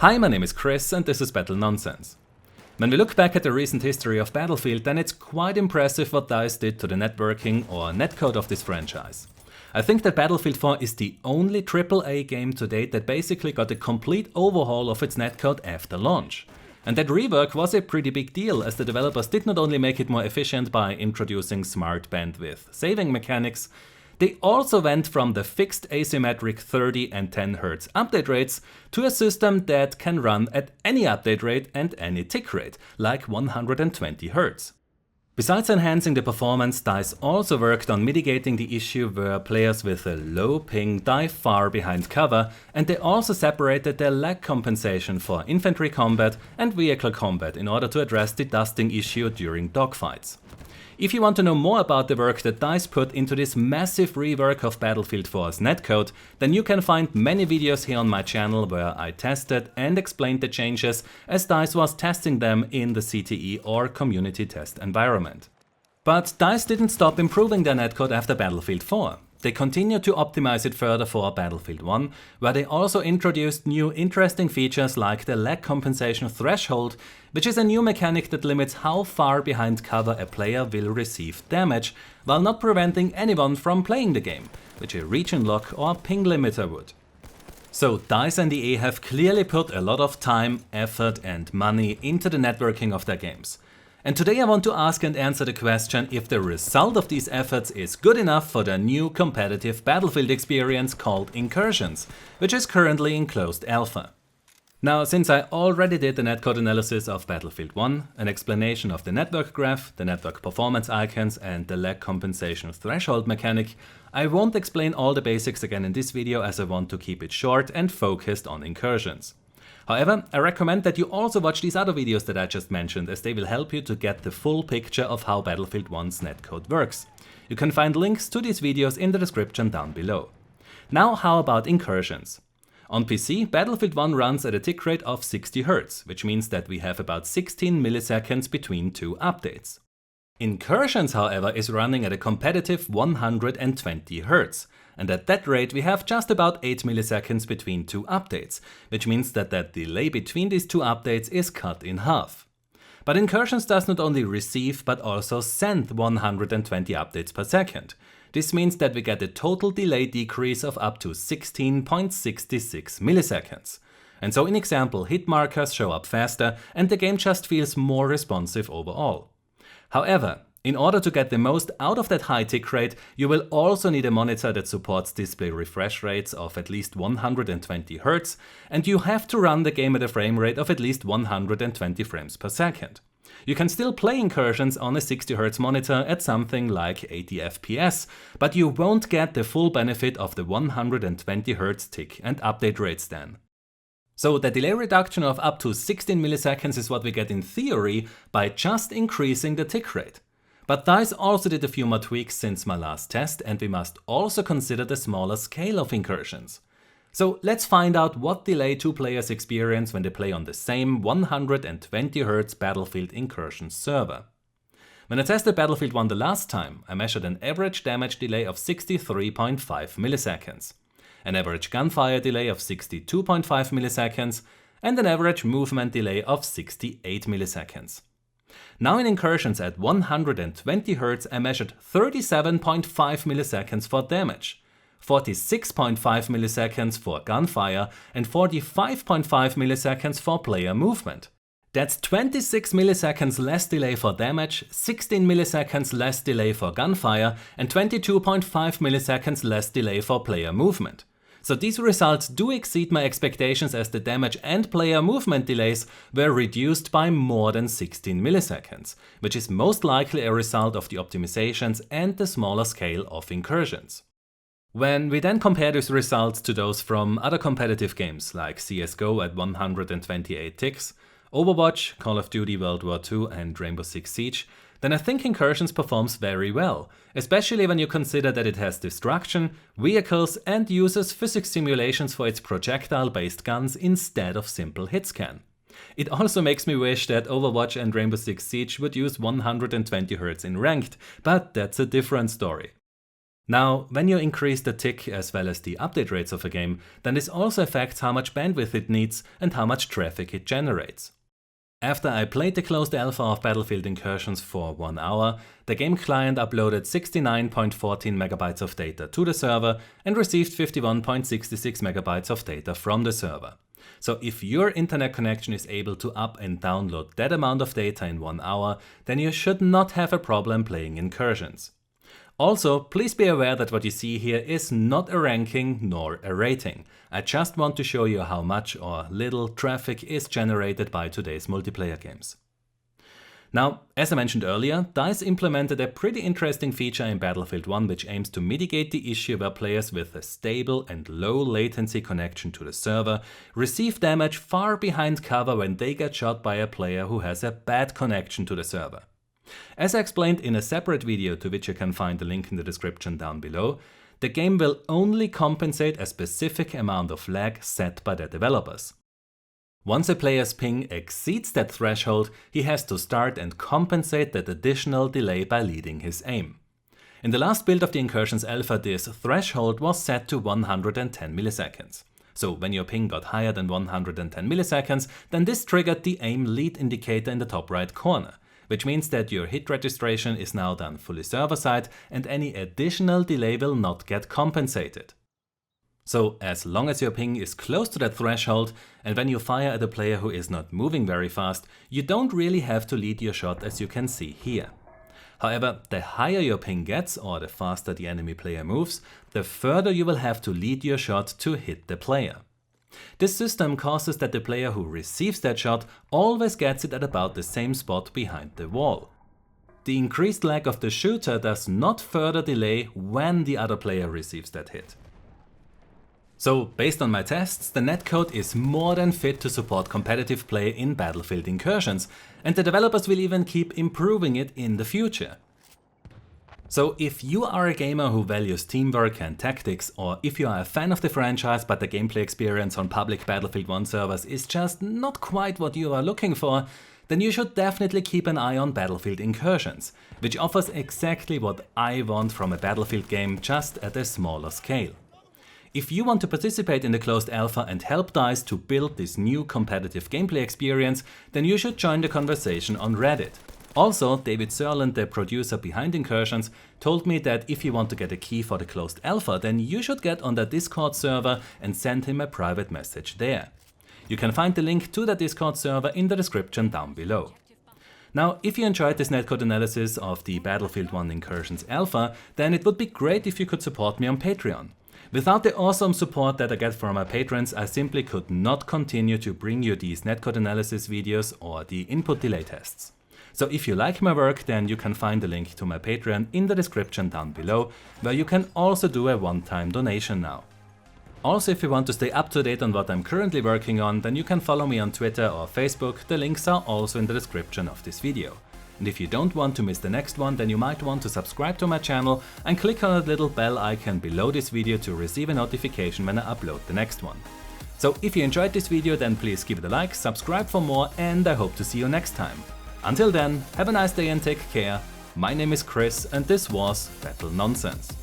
Hi, my name is Chris and this is Battle Nonsense. When we look back at the recent history of Battlefield, then it's quite impressive what DICE did to the networking or netcode of this franchise. I think that Battlefield 4 is the only AAA game to date that basically got a complete overhaul of its netcode after launch. And that rework was a pretty big deal, as the developers did not only make it more efficient by introducing smart bandwidth saving mechanics, they also went from the fixed asymmetric 30 and 10 Hz update rates to a system that can run at any update rate and any tick rate, like 120 Hz. Besides enhancing the performance, DICE also worked on mitigating the issue where players with a low ping dive far behind cover, and they also separated their lag compensation for infantry combat and vehicle combat in order to address the dusting issue during dogfights. If you want to know more about the work that DICE put into this massive rework of Battlefield 4's netcode, then you can find many videos here on my channel where I tested and explained the changes as DICE was testing them in the CTE or community test environment. But DICE didn't stop improving their netcode after Battlefield 4. They continued to optimize it further for Battlefield 1, where they also introduced new interesting features like the lag compensation threshold, which is a new mechanic that limits how far behind cover a player will receive damage, while not preventing anyone from playing the game, which a region lock or ping limiter would. So DICE and EA have clearly put a lot of time, effort and money into the networking of their games. And today I want to ask and answer the question if the result of these efforts is good enough for the new competitive Battlefield experience called Incursions, which is currently in closed alpha. Now, since I already did the netcode analysis of Battlefield 1, an explanation of the network graph, the network performance icons and the lag compensation threshold mechanic, I won't explain all the basics again in this video as I want to keep it short and focused on Incursions. However, I recommend that you also watch these other videos that I just mentioned, as they will help you to get the full picture of how Battlefield 1's netcode works. You can find links to these videos in the description down below. Now, how about Incursions? On PC, Battlefield 1 runs at a tick rate of 60 Hz, which means that we have about 16 milliseconds between two updates. Incursions, however, is running at a competitive 120 Hz. And at that rate we have just about 8 milliseconds between two updates, which means that the delay between these two updates is cut in half. But Incursions does not only receive but also send 120 updates per second. This means that we get a total delay decrease of up to 16.66 milliseconds. And so in example, hit markers show up faster and the game just feels more responsive overall. However, in order to get the most out of that high tick rate, you will also need a monitor that supports display refresh rates of at least 120 Hz, and you have to run the game at a frame rate of at least 120 frames per second. You can still play Incursions on a 60 Hz monitor at something like 80 FPS, but you won't get the full benefit of the 120 Hz tick and update rates then. So the delay reduction of up to 16 milliseconds is what we get in theory by just increasing the tick rate. But DICE also did a few more tweaks since my last test, and we must also consider the smaller scale of Incursions. So let's find out what delay two players experience when they play on the same 120 Hz Battlefield Incursions server. When I tested Battlefield 1 the last time, I measured an average damage delay of 63.5 milliseconds, an average gunfire delay of 62.5 milliseconds, and an average movement delay of 68 milliseconds. Now in Incursions at 120 Hz I measured 37.5 milliseconds for damage, 46.5 milliseconds for gunfire and 45.5 milliseconds for player movement. That's 26 milliseconds less delay for damage, 16 milliseconds less delay for gunfire and 22.5 milliseconds less delay for player movement. So these results do exceed my expectations, as the damage and player movement delays were reduced by more than 16 milliseconds, which is most likely a result of the optimizations and the smaller scale of Incursions. When we then compare these results to those from other competitive games like CSGO at 128 ticks, Overwatch, Call of Duty World War II and Rainbow Six Siege, then I think Incursions performs very well, especially when you consider that it has destruction, vehicles and uses physics simulations for its projectile-based guns instead of simple hit scan. It also makes me wish that Overwatch and Rainbow Six Siege would use 120 Hz in ranked, but that's a different story. Now, when you increase the tick as well as the update rates of a game, then this also affects how much bandwidth it needs and how much traffic it generates. After I played the closed alpha of Battlefield Incursions for 1 hour, the game client uploaded 69.14 megabytes of data to the server and received 51.66 megabytes of data from the server. So if your internet connection is able to up and download that amount of data in 1 hour, then you should not have a problem playing Incursions. Also, please be aware that what you see here is not a ranking nor a rating. I just want to show you how much or little traffic is generated by today's multiplayer games. Now, as I mentioned earlier, DICE implemented a pretty interesting feature in Battlefield 1 which aims to mitigate the issue where players with a stable and low latency connection to the server receive damage far behind cover when they get shot by a player who has a bad connection to the server. As I explained in a separate video, to which you can find the link in the description down below, the game will only compensate a specific amount of lag set by the developers. Once a player's ping exceeds that threshold, he has to start and compensate that additional delay by leading his aim. In the last build of the Incursions Alpha, this threshold was set to 110 milliseconds. So when your ping got higher than 110 milliseconds, then this triggered the aim lead indicator in the top right corner, which means that your hit registration is now done fully server-side and any additional delay will not get compensated. So as long as your ping is close to that threshold, and when you fire at a player who is not moving very fast, you don't really have to lead your shot, as you can see here. However, the higher your ping gets, or the faster the enemy player moves, the further you will have to lead your shot to hit the player. This system causes that the player who receives that shot always gets it at about the same spot behind the wall. The increased lag of the shooter does not further delay when the other player receives that hit. So, based on my tests, the netcode is more than fit to support competitive play in Battlefield Incursions, and the developers will even keep improving it in the future. So if you are a gamer who values teamwork and tactics, or if you are a fan of the franchise but the gameplay experience on public Battlefield 1 servers is just not quite what you are looking for, then you should definitely keep an eye on Battlefield Incursions, which offers exactly what I want from a Battlefield game, just at a smaller scale. If you want to participate in the closed alpha and help DICE to build this new competitive gameplay experience, then you should join the conversation on Reddit. Also, David Sirland, the producer behind Incursions, told me that if you want to get a key for the closed alpha, then you should get on the Discord server and send him a private message there. You can find the link to the Discord server in the description down below. Now, if you enjoyed this netcode analysis of the Battlefield 1 Incursions alpha, then it would be great if you could support me on Patreon. Without the awesome support that I get from my patrons, I simply could not continue to bring you these netcode analysis videos or the input delay tests. So if you like my work, then you can find the link to my Patreon in the description down below, where you can also do a one-time donation now. Also, if you want to stay up to date on what I'm currently working on, then you can follow me on Twitter or Facebook. The links are also in the description of this video. And if you don't want to miss the next one, then you might want to subscribe to my channel and click on the little bell icon below this video to receive a notification when I upload the next one. So if you enjoyed this video, then please give it a like, subscribe for more, and I hope to see you next time. Until then, have a nice day and take care. My name is Chris, and this was Battle Nonsense.